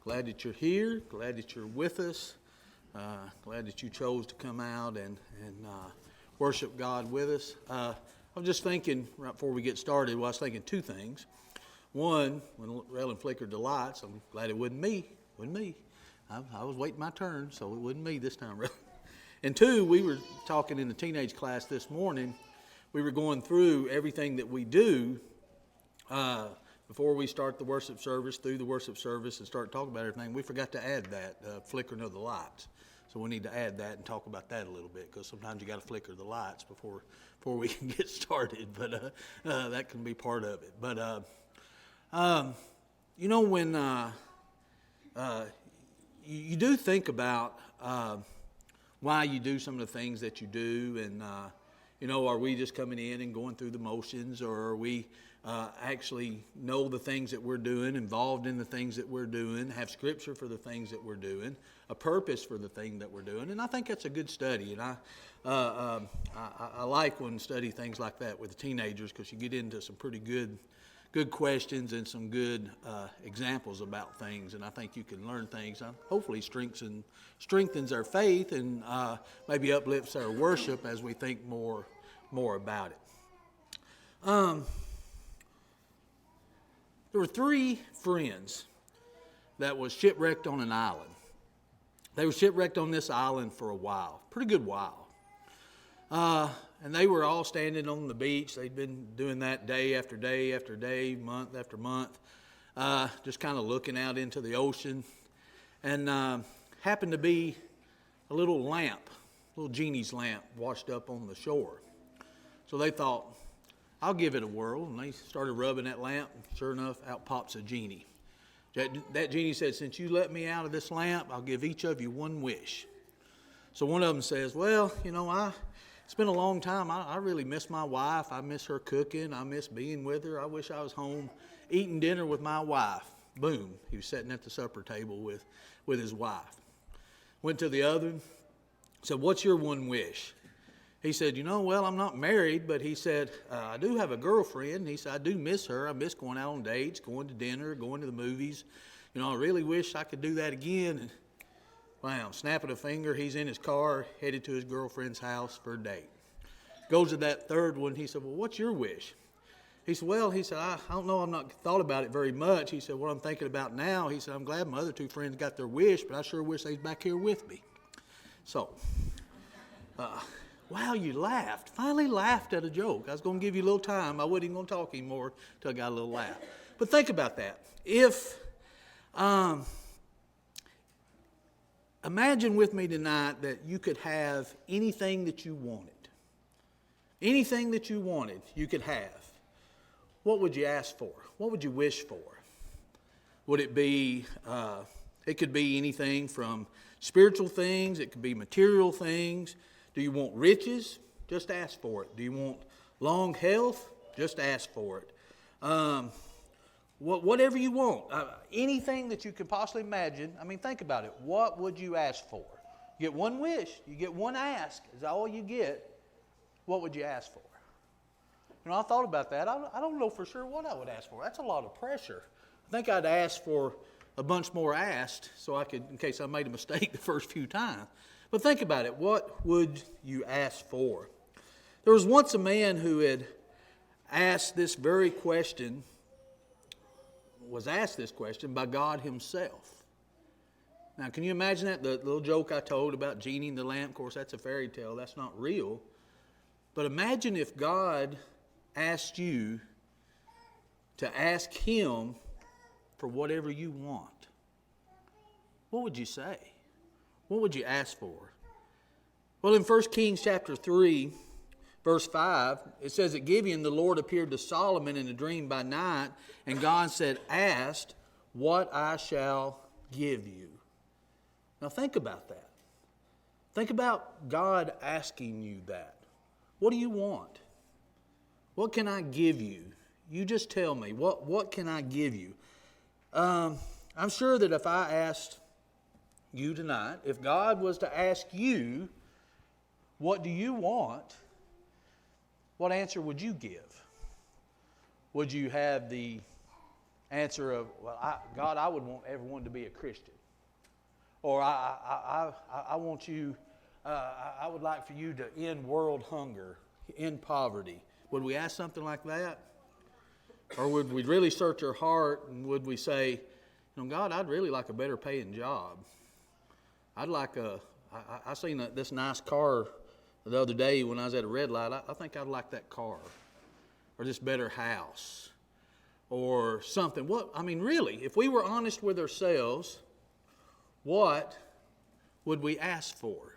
Glad that you're here. Glad that you're with us. Glad that you chose to come out and worship God with us. I was just thinking, right before we get started, I was thinking two things. One, when Ellen flickered the lights, I'm glad it wasn't me. I was waiting my turn, so it wasn't me this time. And two, we were talking in the teenage class this morning. We were going through everything that we do before we start the worship service, through the worship service, and start talking about everything. We forgot to add that, flickering of the lights. So we need to add that and talk about that a little bit, because sometimes you got to flicker the lights before we can get started. But that can be part of it. But when you do think about why you do some of the things that you do, and are we just coming in and going through the motions, or are we actually know the things that we're doing, involved in the things that we're doing, have scripture for the things that we're doing, a purpose for the thing that we're doing? And I think that's a good study. And I like when study things like that with the teenagers, because you get into some pretty good questions and some good examples about things, and I think you can learn things. Hopefully strengthens our faith and maybe uplifts our worship as we think more about it. There were three friends that was shipwrecked on an island. They were shipwrecked on this island for a while, pretty good while. And they were all standing on the beach. They'd been doing that day after day after day, month after month, just kind of looking out into the ocean. And happened to be a little lamp, a little genie's lamp washed up on the shore. So they thought, I'll give it a whirl. And they started rubbing that lamp. And sure enough, out pops a genie. That genie said, since you let me out of this lamp, I'll give each of you one wish. So one of them says, well, it's been a long time. I really miss my wife. I miss her cooking. I miss being with her. I wish I was home eating dinner with my wife. Boom. He was sitting at the supper table with his wife. Went to the other, said, what's your one wish? He said, well, I'm not married, but he said, I do have a girlfriend. He said, I do miss her. I miss going out on dates, going to dinner, going to the movies. I really wish I could do that again. And bam, snapping a finger, he's in his car, headed to his girlfriend's house for a date. Goes to that third one. He said, well, what's your wish? He said, I don't know. I've not thought about it very much. He said, what I'm thinking about now, he said, I'm glad my other two friends got their wish, but I sure wish they was back here with me. So, wow, you laughed. Finally laughed at a joke. I was going to give you a little time. I wasn't even going to talk anymore until I got a little laugh. But think about that. Imagine with me tonight that you could have anything that you wanted. Anything that you wanted, you could have. What would you ask for? What would you wish for? Would it be, it could be anything from spiritual things. It could be material things. Do you want riches? Just ask for it. Do you want long health? Just ask for it. Whatever you want, anything that you can possibly imagine. I mean, think about it. What would you ask for? You get one wish. You get one ask. Is all you get. What would you ask for? I thought about that. I don't know for sure what I would ask for. That's a lot of pressure. I think I'd ask for a bunch more asked, so I could, in case I made a mistake the first few times. But think about it. What would you ask for? There was once a man who had asked this very question, was asked this question by God himself. Now, can you imagine that? The little joke I told about Genie and the lamp, of course, that's a fairy tale. That's not real. But imagine if God asked you to ask him for whatever you want. What would you say? What would you ask for? Well, in 1 Kings chapter 3, verse 5, it says that Gibeon, the Lord appeared to Solomon in a dream by night, and God said, ask what I shall give you. Now think about that. Think about God asking you that. What do you want? What can I give you? You just tell me. What can I give you? I'm sure that if I asked you tonight, if God was to ask you, what do you want? What answer would you give? Would you have the answer of, well, God, I would want everyone to be a Christian. Or I want you, I would like for you to end world hunger, end poverty. Would we ask something like that? Or would we really search our heart and would we say, God, I'd really like a better paying job. I seen this nice car the other day when I was at a red light. I think I'd like that car. Or this better house. Or something. Really, if we were honest with ourselves, what would we ask for?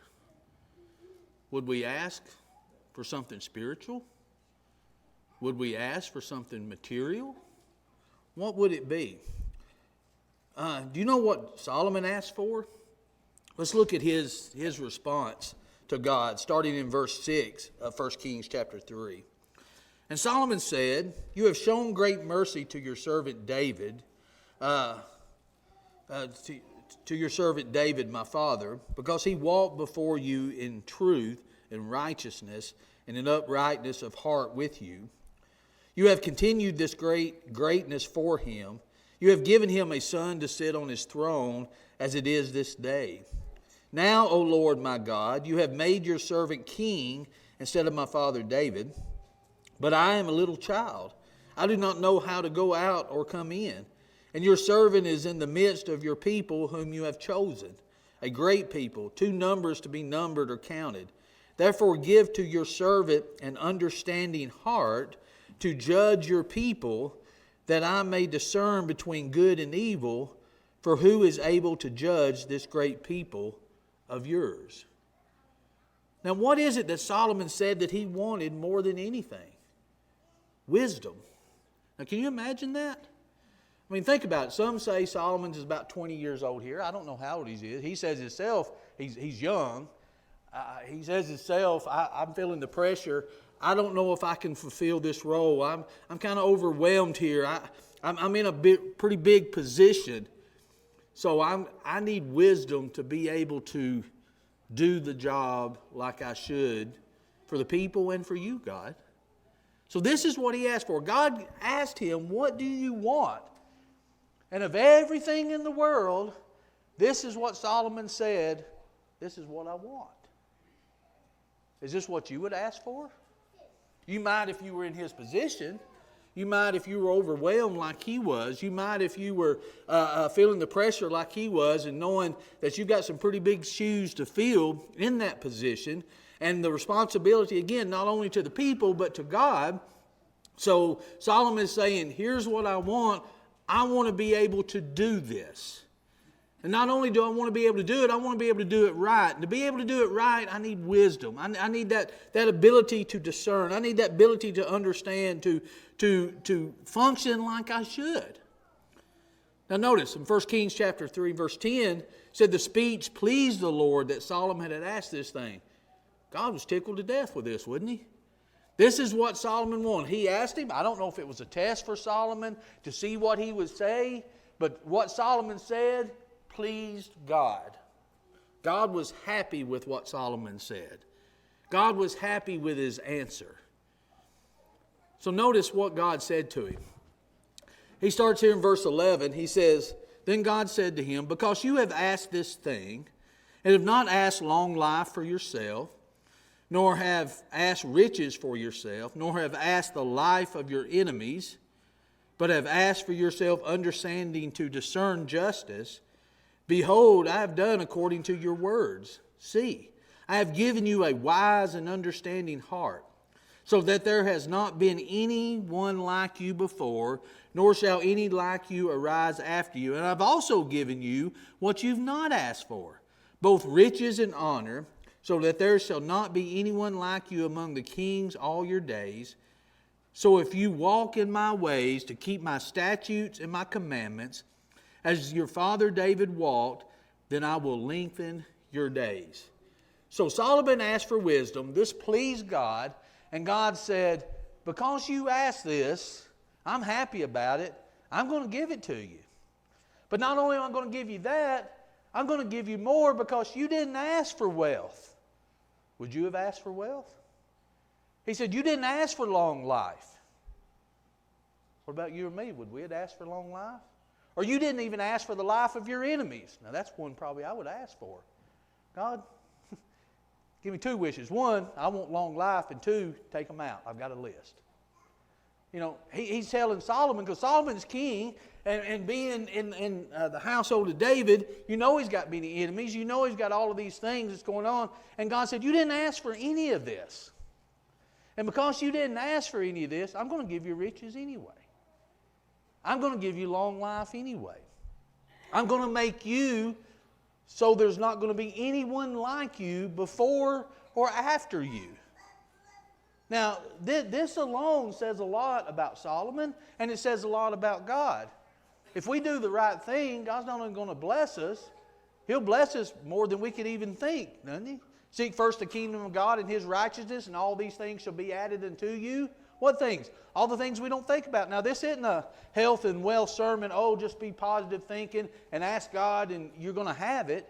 Would we ask for something spiritual? Would we ask for something material? What would it be? Do you know what Solomon asked for? Let's look at his response to God, starting in verse 6 of 1 Kings chapter 3. And Solomon said, "You have shown great mercy to your servant David, to your servant David, my father, because he walked before you in truth and righteousness and in uprightness of heart with you. You have continued this greatness for him. You have given him a son to sit on his throne as it is this day. Now, O Lord my God, you have made your servant king instead of my father David. But I am a little child. I do not know how to go out or come in. And your servant is in the midst of your people whom you have chosen, a great people, too numerous to be numbered or counted. Therefore give to your servant an understanding heart to judge your people, that I may discern between good and evil, for who is able to judge this great people of yours?" Now, what is it that Solomon said that he wanted more than anything? Wisdom. Now, can you imagine that? Think about it. Some say Solomon's is about 20 years old here. I don't know how old he is. He says himself he's young. He says himself, I'm feeling the pressure. I don't know if I can fulfill this role. I'm kind of overwhelmed here. I'm in a pretty big position. So I need wisdom to be able to do the job like I should for the people and for you, God. So this is what he asked for. God asked him, "What do you want?" And of everything in the world, this is what Solomon said, "This is what I want." Is this what you would ask for? You might if you were in his position. You might if you were overwhelmed like he was. You might if you were feeling the pressure like he was and knowing that you've got some pretty big shoes to fill in that position. And the responsibility, again, not only to the people but to God. So Solomon is saying, here's what I want. I want to be able to do this. And not only do I want to be able to do it, I want to be able to do it right. And to be able to do it right, I need wisdom. I need that ability to discern. I need that ability to understand, to function like I should. Now notice, in 1 Kings chapter 3, verse 10, said the speech pleased the Lord that Solomon had asked this thing. God was tickled to death with this, wasn't he? This is what Solomon wanted. He asked him. I don't know if it was a test for Solomon to see what he would say, but what Solomon said pleased God. God was happy with what Solomon said. God was happy with his answer. So notice what God said to him. He starts here in verse 11. He says, "Then God said to him, because you have asked this thing, and have not asked long life for yourself, nor have asked riches for yourself, nor have asked the life of your enemies, but have asked for yourself understanding to discern justice, behold, I have done according to your words. See, I have given you a wise and understanding heart, so that there has not been any one like you before, nor shall any like you arise after you. And I've also given you what you've not asked for, both riches and honor, so that there shall not be anyone like you among the kings all your days. So if you walk in my ways to keep my statutes and my commandments, as your father David walked, then I will lengthen your days." So Solomon asked for wisdom. This pleased God. And God said, because you asked this, I'm happy about it. I'm going to give it to you. But not only am I going to give you that, I'm going to give you more because you didn't ask for wealth. Would you have asked for wealth? He said, you didn't ask for long life. What about you or me? Would we have asked for long life? Or you didn't even ask for the life of your enemies. Now that's one probably I would ask for. God, give me 2 wishes. 1, I want long life, and 2, take them out. I've got a list. You know, he's telling Solomon, because Solomon's king, and being in the household of David, you know he's got many enemies. You know he's got all of these things that's going on. And God said, you didn't ask for any of this. And because you didn't ask for any of this, I'm going to give you riches anyway. I'm going to give you long life anyway. I'm going to make you so there's not going to be anyone like you before or after you. Now, this alone says a lot about Solomon, and it says a lot about God. If we do the right thing, God's not only going to bless us, He'll bless us more than we could even think, doesn't He? Seek first the kingdom of God and His righteousness, and all these things shall be added unto you. What things? All the things we don't think about. Now, this isn't a health and wealth sermon, oh, just be positive thinking and ask God and you're going to have it.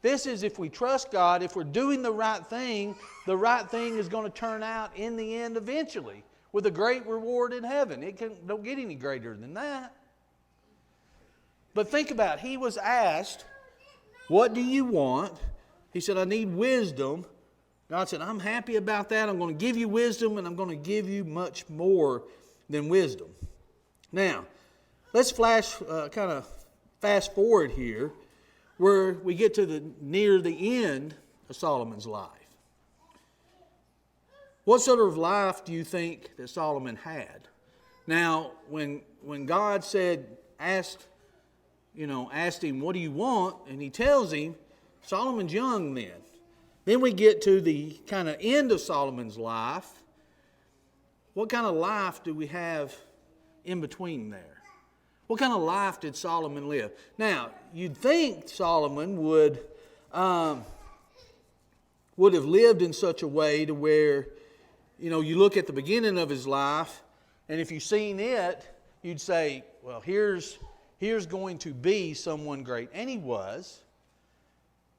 This is if we trust God, if we're doing the right thing is going to turn out in the end eventually with a great reward in heaven. Don't get any greater than that. But think about it. He was asked, what do you want? He said, I need wisdom. God said, I'm happy about that. I'm going to give you wisdom, and I'm going to give you much more than wisdom. Now, let's kind of fast forward here, where we get to near the end of Solomon's life. What sort of life do you think that Solomon had? Now, when God asked him, what do you want? And He tells him, Solomon's young then. Then we get to the kind of end of Solomon's life. What kind of life do we have in between there? What kind of life did Solomon live? Now, you'd think Solomon would have lived in such a way to where, you look at the beginning of his life, and if you've seen it, you'd say, well, here's going to be someone great. And he was.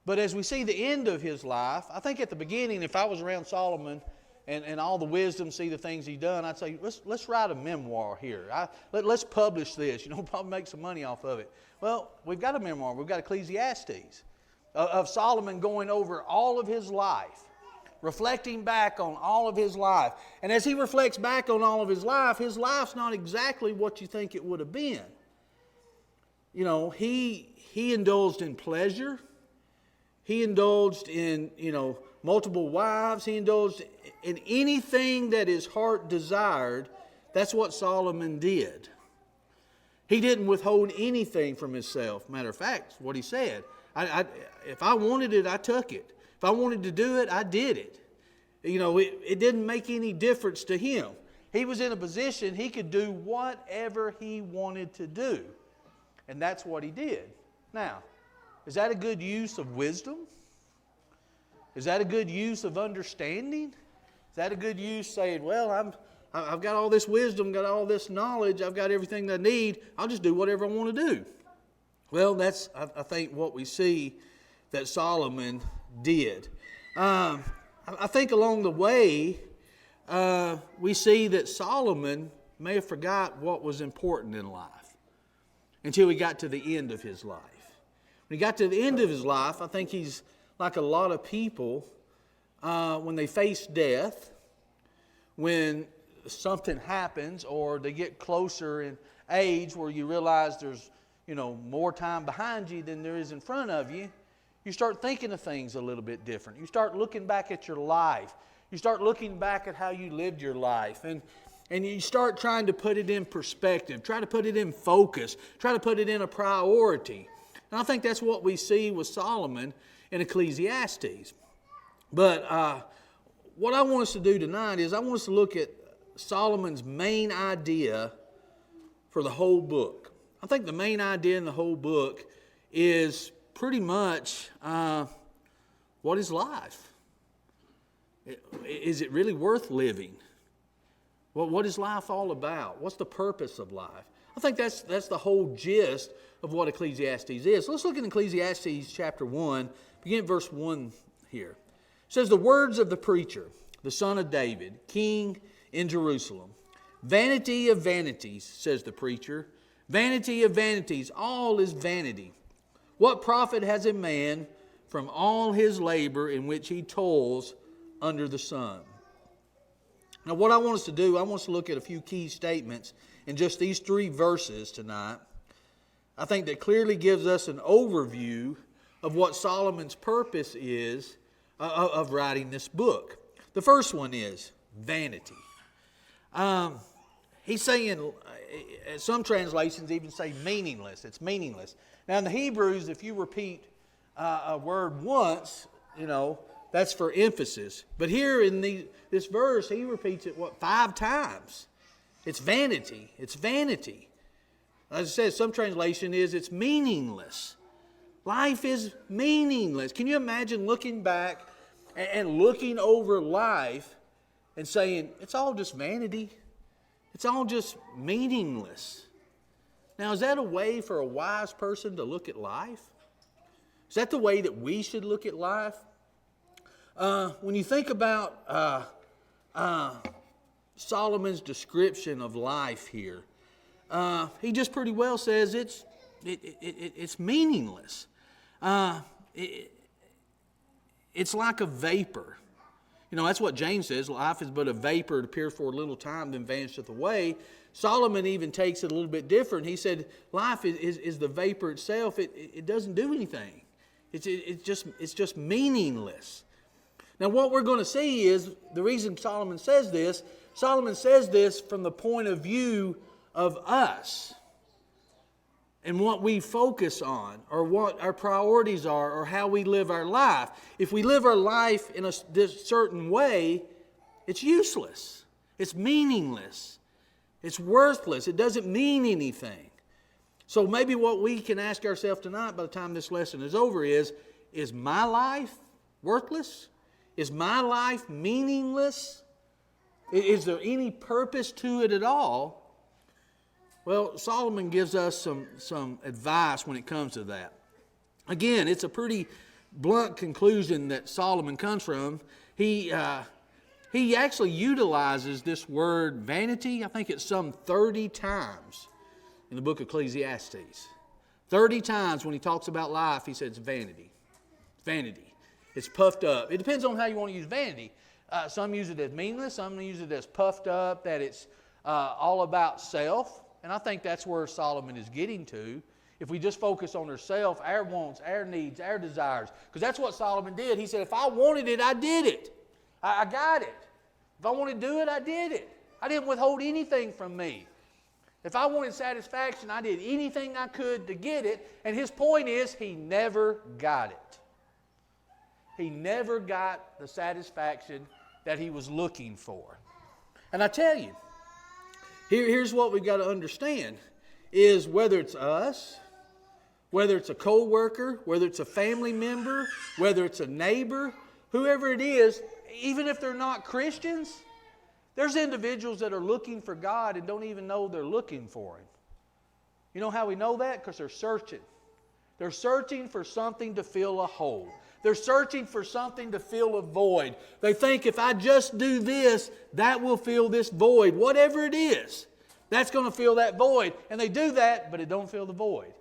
But as we see the end of his life, I think at the beginning, if I was around Solomon and all the wisdom, see the things he's done, I'd say, let's write a memoir here. Let's publish this. Probably make some money off of it. Well, we've got a memoir. We've got Ecclesiastes of Solomon going over all of his life, reflecting back on all of his life. And as he reflects back on all of his life's not exactly what you think it would have been. He indulged in pleasure. He indulged in, multiple wives. He indulged in anything that his heart desired. That's what Solomon did. He didn't withhold anything from himself. Matter of fact, what he said. If I wanted it, I took it. If I wanted to do it, I did it. It didn't make any difference to him. He was in a position he could do whatever he wanted to do. And that's what he did. Now, is that a good use of wisdom? Is that a good use of understanding? Is that a good use saying, well, I've got all this wisdom, got all this knowledge, I've got everything that I need, I'll just do whatever I want to do? Well, that's, I think, what we see that Solomon did. I think along the way, we see that Solomon may have forgot what was important in life until he got to the end of his life. When he got to the end of his life, I think he's like a lot of people when they face death, when something happens or they get closer in age where you realize there's more time behind you than there is in front of you, you start thinking of things a little bit different. You start looking back at your life. You start looking back at how you lived your life. And you start trying to put it in perspective, try to put it in focus, try to put it in a priority. And I think that's what we see with Solomon in Ecclesiastes. But what I want us to do tonight is I want us to look at Solomon's main idea for the whole book. I think the main idea in the whole book is pretty much what is life? Is it really worth living? Well, what is life all about? What's the purpose of life? I think that's the whole gist of what Ecclesiastes is. So let's look at Ecclesiastes chapter 1, begin at verse 1 here. It says, the words of the preacher, the son of David, king in Jerusalem. Vanity of vanities, says the preacher. Vanity of vanities, all is vanity. What profit has a man from all his labor in which he toils under the sun? Now what I want us to do, I want us to look at a few key statements in just these 3 verses tonight. I think that clearly gives us an overview of what Solomon's purpose is of writing this book. The first one is vanity. He's saying, some translations even say meaningless. It's meaningless. Now in the Hebrews, if you repeat a word once, that's for emphasis. But here in this verse, he repeats it, 5 times? It's vanity. It's vanity. As I said, some translation is it's meaningless. Life is meaningless. Can you imagine looking back and looking over life and saying, it's all just vanity? It's all just meaningless. Now, is that a way for a wise person to look at life? Is that the way that we should look at life? When you think about Solomon's description of life here, he just pretty well says it's meaningless. It's like a vapor. That's what James says. Life is but a vapor. It appears for a little time, then vanisheth away. Solomon even takes it a little bit different. He said life is the vapor itself. It doesn't do anything. It's just meaningless. Now what we're going to see is the reason Solomon says this from the point of view of us and what we focus on, or what our priorities are, or how we live our life. If we live our life in this certain way, it's useless. It's meaningless. It's worthless. It doesn't mean anything. So maybe what we can ask ourselves tonight by the time this lesson is over is my life worthless? Is my life meaningless? Is there any purpose to it at all? Well, Solomon gives us some advice when it comes to that. Again, it's a pretty blunt conclusion that Solomon comes from. He actually utilizes this word vanity, I think it's some 30 times in the book of Ecclesiastes. 30 times when he talks about life, he says vanity. Vanity. It's puffed up. It depends on how you want to use vanity. Some use it as meaningless. Some use it as puffed up, that it's all about self. And I think that's where Solomon is getting to. If we just focus on ourselves, our wants, our needs, our desires. Because that's what Solomon did. He said, if I wanted it, I did it. I got it. If I wanted to do it, I did it. I didn't withhold anything from me. If I wanted satisfaction, I did anything I could to get it. And his point is, he never got it. He never got the satisfaction that he was looking for. And I tell you, here's what we've got to understand, is whether it's us, whether it's a co-worker, whether it's a family member, whether it's a neighbor, whoever it is, even if they're not Christians, there's individuals that are looking for God and don't even know they're looking for Him. You know how we know that? Because they're searching. They're searching for something to fill a hole. They're searching for something to fill a void. They think if I just do this, that will fill this void. Whatever it is, that's going to fill that void. And they do that, but it don't fill the void.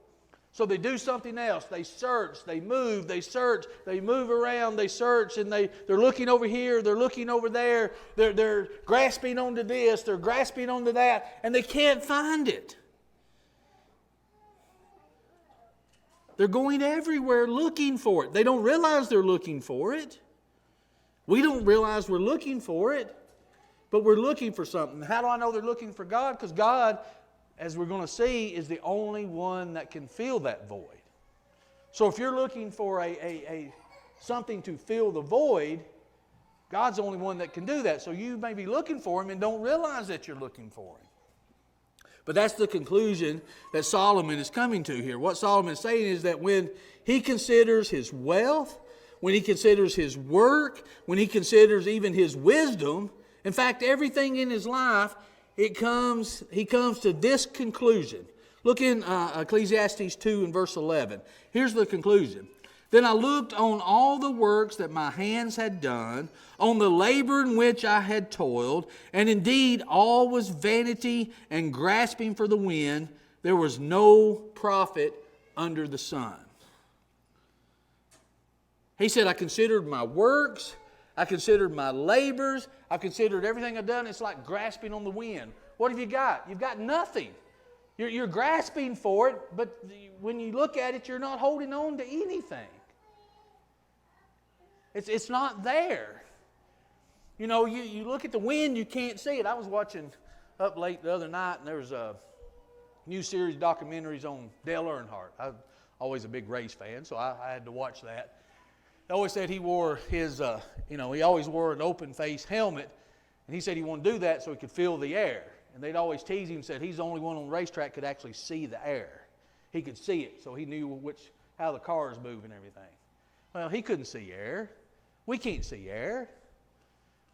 So they do something else. They search, they move, they search, they move around, they search, and they're looking over here, they're looking over there, they're grasping onto this, they're grasping onto that, and they can't find it. They're going everywhere looking for it. They don't realize they're looking for it. We don't realize we're looking for it, but we're looking for something. How do I know they're looking for God? Because God, as we're going to see, is the only one that can fill that void. So if you're looking for something to fill the void, God's the only one that can do that. So you may be looking for Him and don't realize that you're looking for Him. But that's the conclusion that Solomon is coming to here. What Solomon is saying is that when he considers his wealth, when he considers his work, when he considers even his wisdom, in fact, everything in his life, he comes to this conclusion. Look in Ecclesiastes 2 and verse 11. Here's the conclusion. Then I looked on all the works that my hands had done, on the labor in which I had toiled, and indeed all was vanity and grasping for the wind. There was no profit under the sun. He said, I considered my works, I considered my labors, I considered everything I've done. It's like grasping on the wind. What have you got? You've got nothing. You're grasping for it, but when you look at it, you're not holding on to anything. It's not there. You know, you look at the wind, you can't see it. I was watching up late the other night, and there was a new series of documentaries on Dale Earnhardt. I'm always a big race fan, so I had to watch that. They always said he wore his, he always wore an open-face helmet, and he said he wanted to do that so he could feel the air. And they'd always tease him and said he's the only one on the racetrack could actually see the air. He could see it, so he knew how the cars move and everything. Well, he couldn't see air. We can't see air.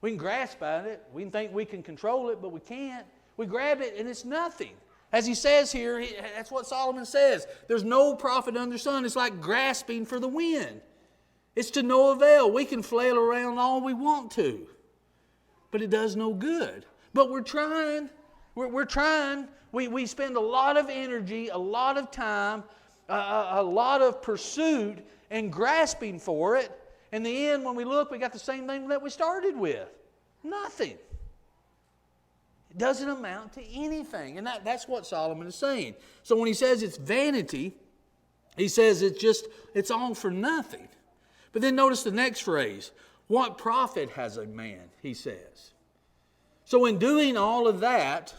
We can grasp at it. We can think we can control it, but we can't. We grab it, and it's nothing. As he says here, that's what Solomon says. There's no profit under the sun. It's like grasping for the wind. It's to no avail. We can flail around all we want to, but it does no good. But we're trying. We're trying. We spend a lot of energy, a lot of time, a lot of pursuit and grasping for it. In the end, when we look, we got the same thing that we started with. Nothing. It doesn't amount to anything. And that's what Solomon is saying. So when he says it's vanity, he says it's all for nothing. But then notice the next phrase. What profit has a man, he says. So in doing all of that,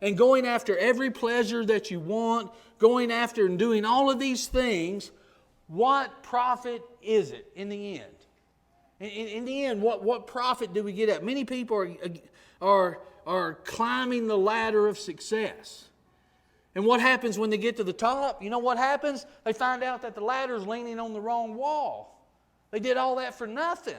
and going after every pleasure that you want, going after and doing all of these things, what profit is it in the end? In the end, what profit do we get at? Many people are climbing the ladder of success. And what happens when they get to the top? You know what happens? They find out that the ladder's leaning on the wrong wall. They did all that for nothing.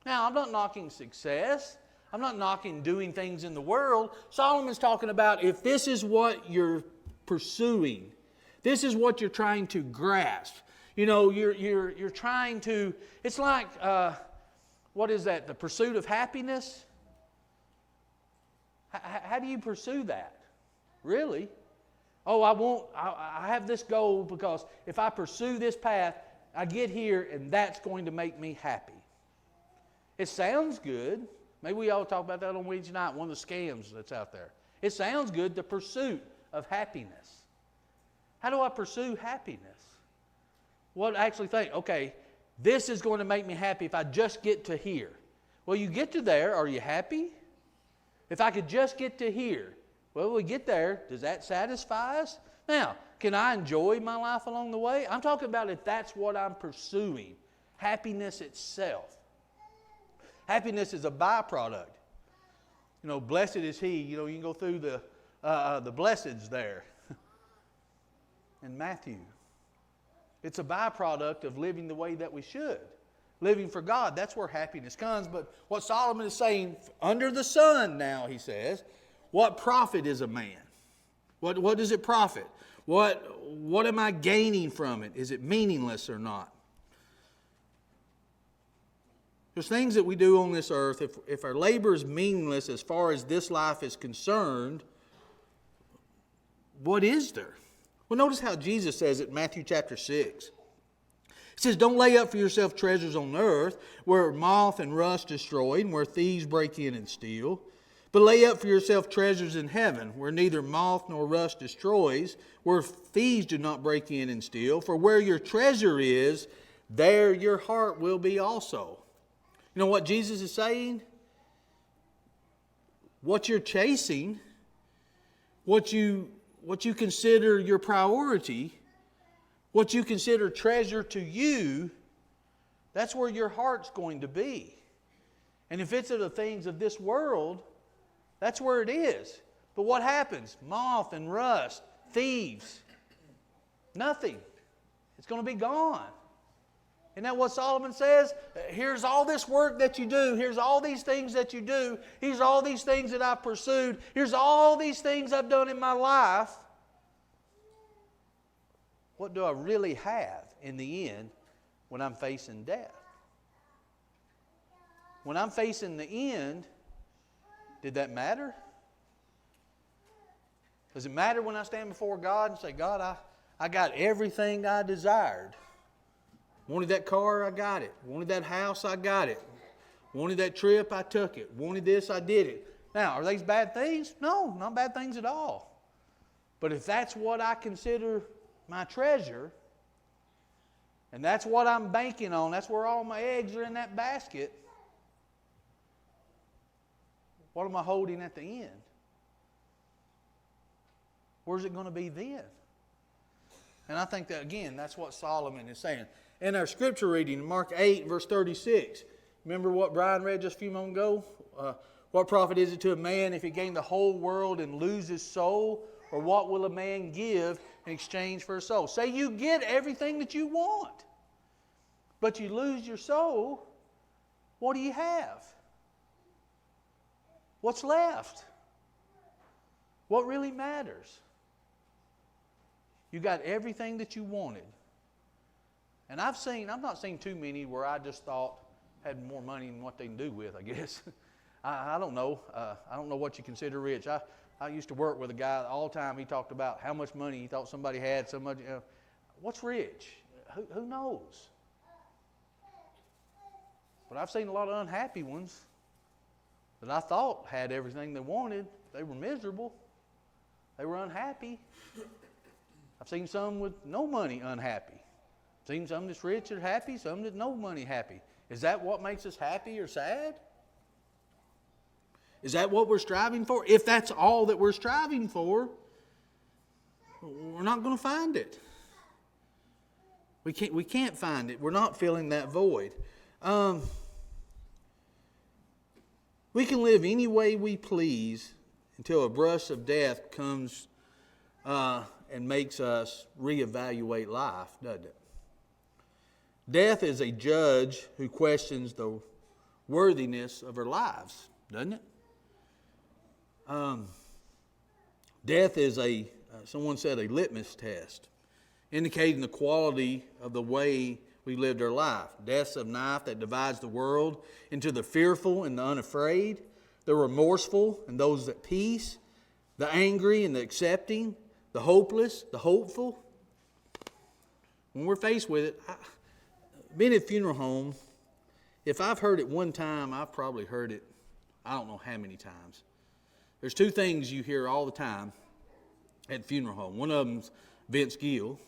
Now, I'm not knocking success. I'm not knocking doing things in the world. Solomon's talking about if this is what you're pursuing, this is what you're trying to grasp. You know, you're trying to. It's like what is that? The pursuit of happiness. How do you pursue that? Really? Oh, I have this goal because if I pursue this path, I get here and that's going to make me happy. It sounds good. Maybe we all talk about that on Wednesday night, one of the scams that's out there. It sounds good, the pursuit of happiness. How do I pursue happiness? Well, actually think, okay, this is going to make me happy if I just get to here. Well, you get to there, are you happy? If I could just get to here, well, we get there, does that satisfy us? Now, can I enjoy my life along the way? I'm talking about if that's what I'm pursuing, happiness itself. Happiness is a byproduct. You know, blessed is he. You know, you can go through the blesseds there in Matthew. It's a byproduct of living the way that we should. Living for God, that's where happiness comes. But what Solomon is saying, under the sun now, he says, what profit is a man? What does it profit? What am I gaining from it? Is it meaningless or not? There's things that we do on this earth, if our labor is meaningless as far as this life is concerned, what is there? Well, notice how Jesus says it in Matthew chapter 6. It says, don't lay up for yourself treasures on earth where moth and rust destroy and where thieves break in and steal. But lay up for yourself treasures in heaven where neither moth nor rust destroys, where thieves do not break in and steal. For where your treasure is, there your heart will be also. You know what Jesus is saying? What you're chasing, what you consider your priority, what you consider treasure to you, that's where your heart's going to be. And if it's of the things of this world, that's where it is. But what happens? Moth and rust, thieves, nothing. It's going to be gone. Isn't that what Solomon says? Here's all this work that you do. Here's all these things that you do. Here's all these things that I've pursued. Here's all these things I've done in my life. What do I really have in the end when I'm facing death? When I'm facing the end, did that matter? Does it matter when I stand before God and say, God, I got everything I desired. Wanted that car, I got it. Wanted that house, I got it. Wanted that trip, I took it. Wanted this, I did it. Now, are these bad things? No, not bad things at all. But if that's what I consider my treasure, and that's what I'm banking on, that's where all my eggs are in that basket, what am I holding at the end? Where's it going to be then? And I think that, again, that's what Solomon is saying. In our scripture reading, Mark 8, verse 36, remember what Brian read just a few moments ago? What profit is it to a man if he gain the whole world and lose his soul? Or what will a man give in exchange for his soul? Say you get everything that you want, but you lose your soul, what do you have? What's left? What really matters? You got everything that you wanted. And I've not seen too many where I just thought had more money than what they can do with, I guess. I don't know. I don't know what you consider rich. I used to work with a guy all the time. He talked about how much money he thought somebody had. So much. What's rich? Who knows? But I've seen a lot of unhappy ones that I thought had everything they wanted. They were miserable. They were unhappy. I've seen some with no money unhappy. I've seen some that's rich and happy, some that's no money happy. Is that what makes us happy or sad? Is that what we're striving for? If that's all that we're striving for, we're not going to find it. We can't find it. We're not filling that void. We can live any way we please until a brush of death comes and makes us reevaluate life, doesn't it? Death is a judge who questions the worthiness of our lives, doesn't it? Death is someone said, a litmus test, indicating the quality of the way we lived our life. Death's a knife that divides the world into the fearful and the unafraid, the remorseful and those at peace, the angry and the accepting, the hopeless, the hopeful. When we're faced with it, being at a funeral home, if I've heard it one time, I've probably heard it I don't know how many times. There's two things you hear all the time at funeral home. One of them's Vince Gill.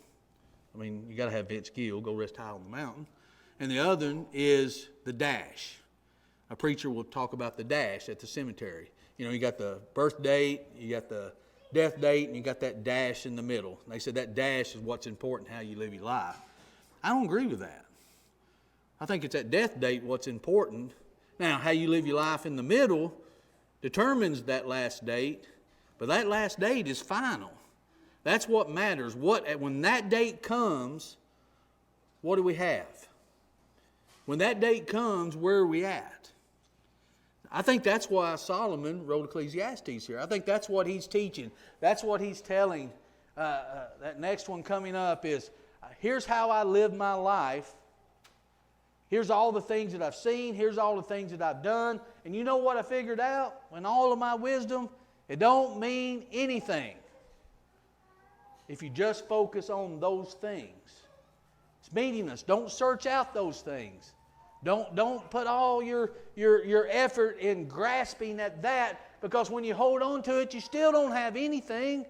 I mean, you got to have Vince Gill, go rest high on the mountain. And the other is the dash. A preacher will talk about the dash at the cemetery. You know, you got the birth date, you got the death date, and you got that dash in the middle. And they said that dash is what's important, how you live your life. I don't agree with that. I think it's that death date what's important. Now, how you live your life in the middle determines that last date, but that last date is final. That's what matters. When that date comes, what do we have? When that date comes, where are we at? I think that's why Solomon wrote Ecclesiastes here. I think that's what he's teaching. That's what he's telling. That next one coming up is, here's how I live my life. Here's all the things that I've seen. Here's all the things that I've done. And you know what I figured out? In all of my wisdom, it don't mean anything if you just focus on those things. It's meaningless. Don't search out those things. Don't put all your effort in grasping at that, because when you hold on to it, you still don't have anything,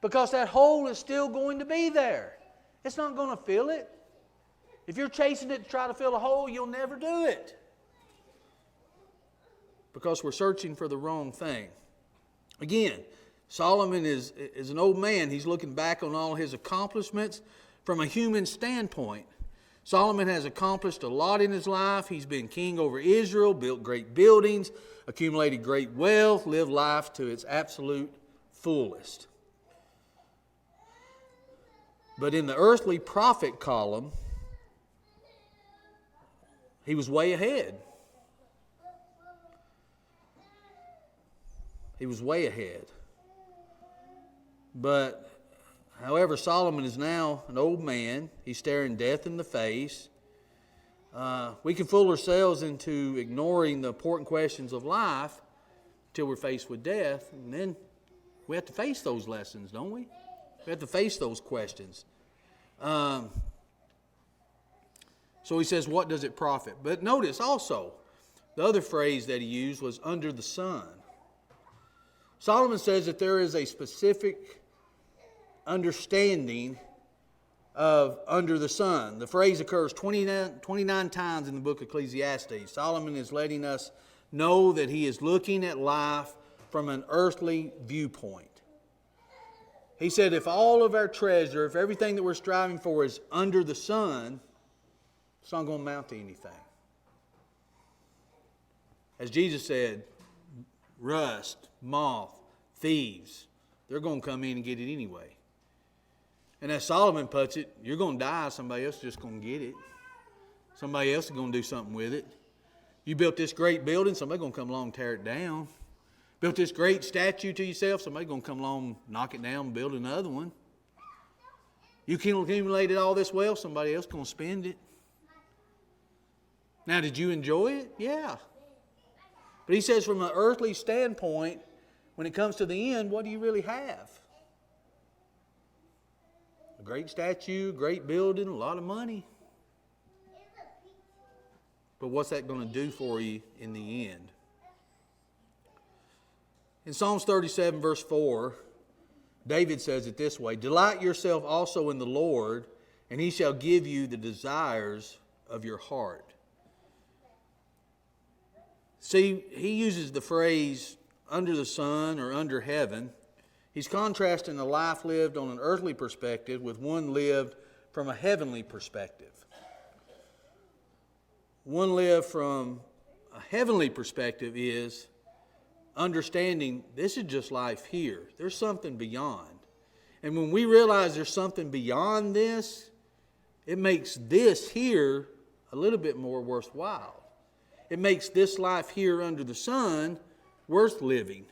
because that hole is still going to be there. It's not going to fill it. If you're chasing it to try to fill a hole, you'll never do it, because we're searching for the wrong thing. Again, Solomon is an old man. He's looking back on all his accomplishments from a human standpoint. Solomon has accomplished a lot in his life. He's been king over Israel, built great buildings, accumulated great wealth, lived life to its absolute fullest. But in the earthly prophet column, he was way ahead. He was way ahead. But However, Solomon is now an old man. He's staring death in the face. We can fool ourselves into ignoring the important questions of life until we're faced with death. And then we have to face those lessons, don't we? We have to face those questions. So he says, what does it profit? But notice also, the other phrase that he used was under the sun. Solomon says that there is a specific understanding of under the sun. The phrase occurs 29 times in the book of Ecclesiastes. Solomon is letting us know that he is looking at life from an earthly viewpoint. He said if all of our treasure, if everything that we're striving for is under the sun, it's not going to amount to anything. As Jesus said, rust, moth, thieves, they're going to come in and get it anyway. And as Solomon puts it, you're going to die, somebody else is just going to get it. Somebody else is going to do something with it. You built this great building, somebody's going to come along and tear it down. Built this great statue to yourself, somebody's going to come along, knock it down, and build another one. You accumulated all this wealth, somebody else is going to spend it. Now, did you enjoy it? Yeah. But he says from an earthly standpoint, when it comes to the end, what do you really have? A great statue, great building, a lot of money. But what's that going to do for you in the end? In Psalms 37, verse 4, David says it this way, delight yourself also in the Lord, and he shall give you the desires of your heart. See, he uses the phrase under the sun or under heaven. He's contrasting a life lived on an earthly perspective with one lived from a heavenly perspective. One lived from a heavenly perspective is understanding this is just life here. There's something beyond. And when we realize there's something beyond this, it makes this here a little bit more worthwhile. It makes this life here under the sun worth living.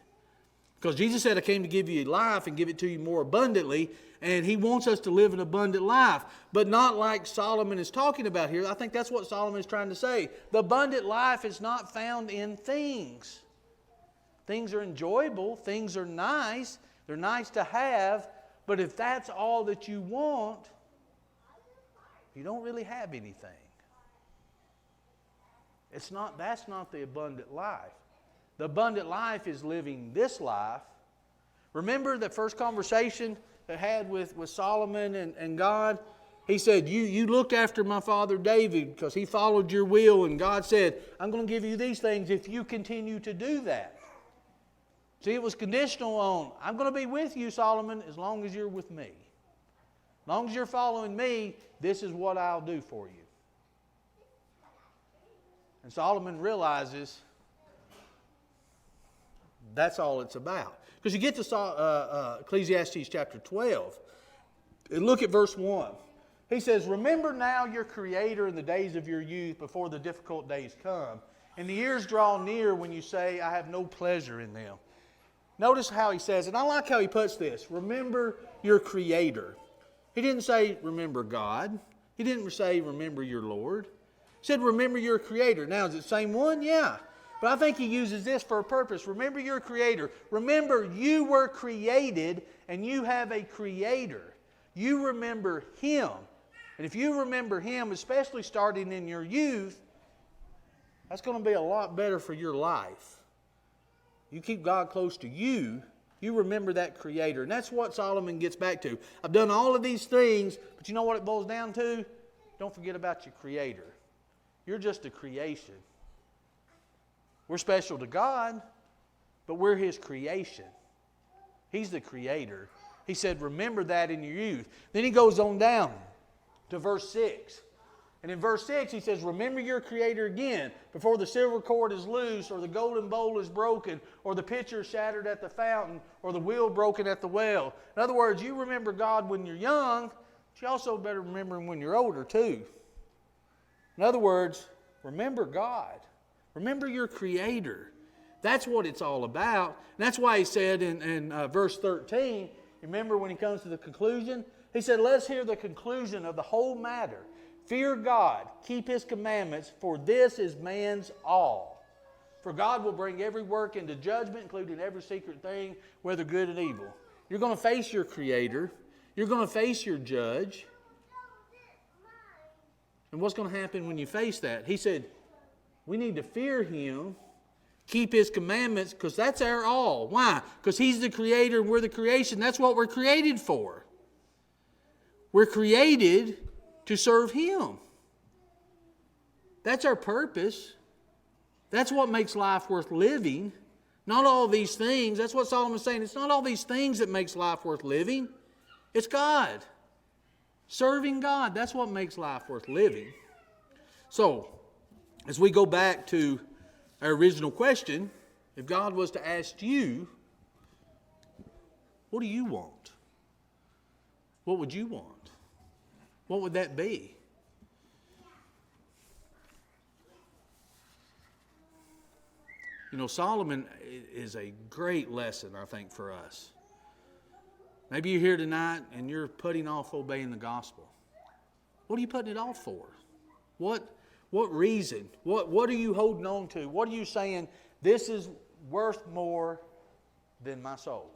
Because Jesus said, I came to give you life and give it to you more abundantly. And he wants us to live an abundant life. But not like Solomon is talking about here. I think that's what Solomon is trying to say. The abundant life is not found in things. Things are enjoyable. Things are nice. They're nice to have. But if that's all that you want, you don't really have anything. That's not the abundant life. The abundant life is living this life. Remember the first conversation I had with Solomon and God? He said, you looked after my father David because he followed your will. And God said, I'm going to give you these things if you continue to do that. See, it was conditional on, I'm going to be with you, Solomon, as long as you're with me. As long as you're following me, this is what I'll do for you. And Solomon realizes that's all it's about. Because you get to Ecclesiastes chapter 12, and look at verse 1. He says, remember now your Creator in the days of your youth before the difficult days come, and the years draw near when you say, I have no pleasure in them. Notice how he says, and I like how he puts this, remember your Creator. He didn't say, remember God. He didn't say, remember your Lord. He said, remember your Creator. Now, is it the same one? Yeah. But I think he uses this for a purpose. Remember your Creator. Remember you were created and you have a Creator. You remember Him. And if you remember Him, especially starting in your youth, that's going to be a lot better for your life. You keep God close to you, you remember that Creator. And that's what Solomon gets back to. I've done all of these things, but you know what it boils down to? Don't forget about your Creator. You're just a creation. We're special to God, but we're His creation. He's the Creator. He said, remember that in your youth. Then he goes on down to verse 6. And in verse 6 he says, remember your Creator again before the silver cord is loose or the golden bowl is broken or the pitcher shattered at the fountain or the wheel broken at the well. In other words, you remember God when you're young, but you also better remember Him when you're older too. In other words, remember God. Remember your Creator. That's what it's all about. And that's why he said in verse 13, Remember when he comes to the conclusion? He said, let's hear the conclusion of the whole matter. Fear God, keep His commandments, for this is man's all. For God will bring every work into judgment, including every secret thing, whether good and evil. You're going to face your Creator. You're going to face your Judge. And what's going to happen when you face that? He said, we need to fear Him, keep His commandments, because that's our all. Why? Because He's the Creator and we're the creation. That's what we're created for. We're created to serve Him. That's our purpose. That's what makes life worth living. Not all these things. That's what Solomon's saying. It's not all these things that makes life worth living. It's God. Serving God. That's what makes life worth living. So, as we go back to our original question, if God was to ask you, what do you want? What would you want? What would that be? You know, Solomon is a great lesson, I think, for us. Maybe you're here tonight and you're putting off obeying the gospel. What are you putting it off for? What reason? What are you holding on to? What are you saying, this is worth more than my soul?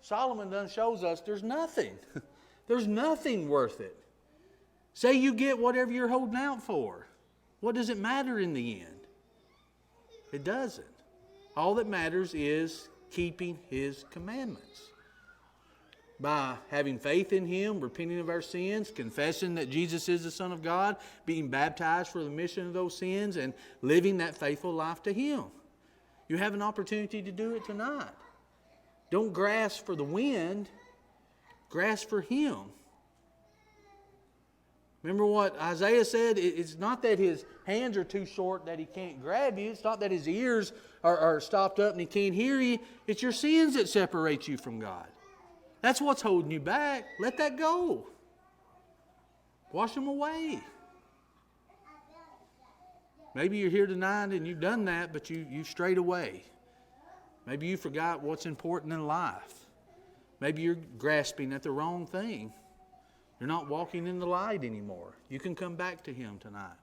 Solomon done shows us there's nothing. There's nothing worth it. Say you get whatever you're holding out for. What does it matter in the end? It doesn't. All that matters is keeping His commandments. By having faith in Him, repenting of our sins, confessing that Jesus is the Son of God, being baptized for the remission of those sins, and living that faithful life to Him. You have an opportunity to do it tonight. Don't grasp for the wind. Grasp for Him. Remember what Isaiah said? It's not that His hands are too short that He can't grab you. It's not that His ears are stopped up and He can't hear you. It's your sins that separate you from God. That's what's holding you back. Let that go. Wash them away. Maybe you're here tonight and you've done that, but you strayed away. Maybe you forgot what's important in life. Maybe you're grasping at the wrong thing. You're not walking in the light anymore. You can come back to Him tonight.